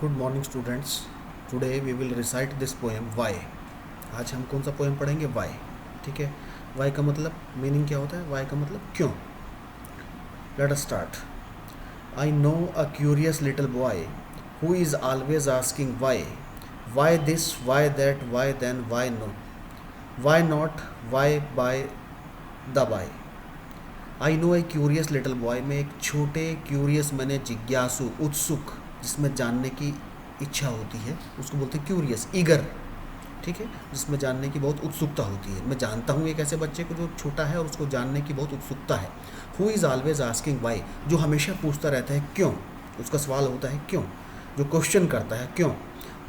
Good morning students. Today we will recite this poem why. आज हम कौन सा पोएम पढ़ेंगे? वाई। ठीक है। वाई का मतलब मीनिंग क्या होता है? वाई का मतलब क्यों। Let us start. I know a curious little boy who is always asking why this, why that, why then, why no, why not, why by the by. I know a curious little boy, में एक छोटे curious मैंने जिज्ञासु, उत्सुक, जिसमें जानने की इच्छा होती है, उसको बोलते हैं क्यूरियस, ईगर। ठीक है, जिसमें जानने की बहुत उत्सुकता होती है। मैं जानता हूँ एक ऐसे बच्चे को जो छोटा है और उसको जानने की बहुत उत्सुकता है। Who is always asking Y, जो हमेशा पूछता रहता है क्यों। उसका सवाल होता है क्यों, जो क्वेश्चन करता है क्यों।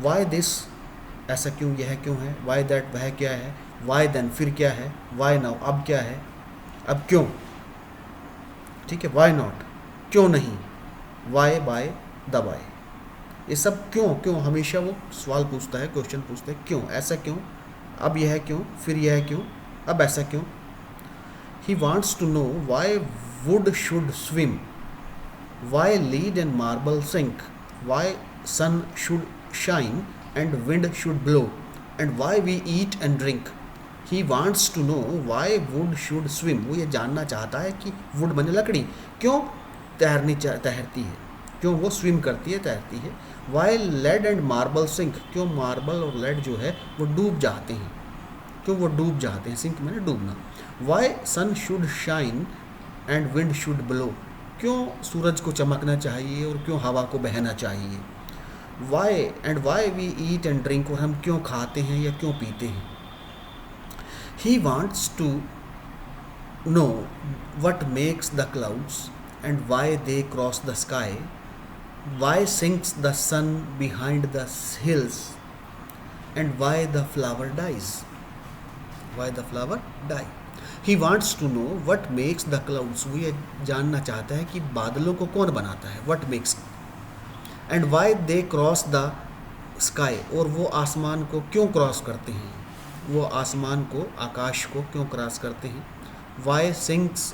वाई दिस, ऐसा क्यों, यह क्यों है। वाई दैट, वह क्या है। वाई देन, फिर क्या है। वाई नाउ, अब क्या है, अब क्यों। ठीक है। वाई नॉट, क्यों नहीं। वाई बाय द बाय, ये सब क्यों क्यों हमेशा वो सवाल पूछता है, क्वेश्चन पूछता है क्यों, ऐसा क्यों, अब यह क्यों, फिर यह क्यों, अब ऐसा क्यों। He wants to know why wood should swim, why lead and marble sink, why sun should shine and wind should blow, and why we eat and drink. He wants to know why wood should swim, वो ये जानना चाहता है कि would बने लकड़ी, क्यों तैरती है, क्यों वो स्विम करती है, तैरती है। Why lead and marble sink, क्यों मार्बल और लेड जो है वो डूब जाते हैं, क्यों वो डूब जाते हैं, सिंक मैंने डूबना। Why sun should shine and wind should blow, क्यों सूरज को चमकना चाहिए और क्यों हवा को बहना चाहिए। Why we eat and drink, और हम क्यों खाते हैं या क्यों पीते हैं। He wants to know what makes the clouds and why they cross the sky, why sinks the sun behind the hills, and why the flower dies. Why the flower die. He wants to know what makes the clouds, वो ये जानना चाहता है कि बादलों को कौन बनाता है, what makes, and why they cross the sky, और वो आसमान को क्यों क्रॉस करते हैं, वो आसमान को, आकाश को क्यों क्रॉस करते हैं। Why sinks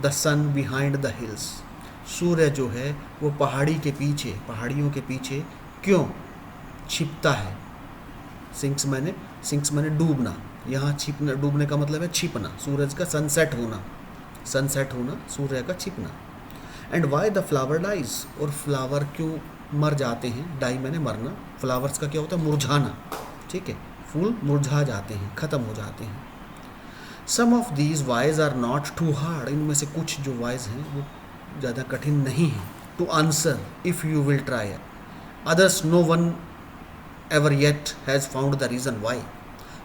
the sun behind the hills, सूर्य जो है वो पहाड़ी के पीछे, पहाड़ियों के पीछे क्यों छिपता है। सिंक्स मैंने डूबना, यहाँ छिपना, डूबने का मतलब है छिपना, सूरज का सनसेट होना, सूर्य का छिपना। And why the flower dies, और फ्लावर क्यों मर जाते हैं। डाई मैंने मरना, फ्लावर्स का क्या होता है, मुरझाना। ठीक है, फूल मुरझा जाते हैं, ख़त्म हो जाते हैं। Some of these whys are not too hard, इनमें से कुछ जो वाइज हैं वो ज़्यादा कठिन नहीं हैं to answer if you will try. Others no one ever yet has found the reason why.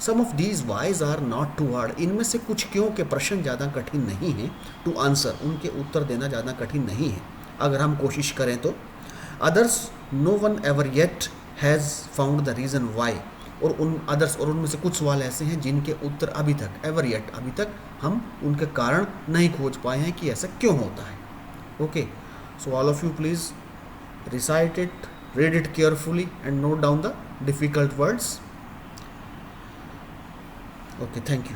Some of these whys are not too hard, इनमें से कुछ क्यों के प्रश्न ज़्यादा कठिन नहीं हैं टू आंसर, उनके उत्तर देना ज़्यादा कठिन नहीं है अगर हम कोशिश करें तो। Others no one ever yet has found the reason why, और उन अदर्स, और उनमें से कुछ सवाल ऐसे हैं जिनके उत्तर अभी तक, एवर येट, अभी तक हम उनके कारण नहीं खोज पाए हैं कि ऐसा क्यों होता है। Okay, so all of you please recite it, read it carefully and note down the difficult words. Okay, thank you.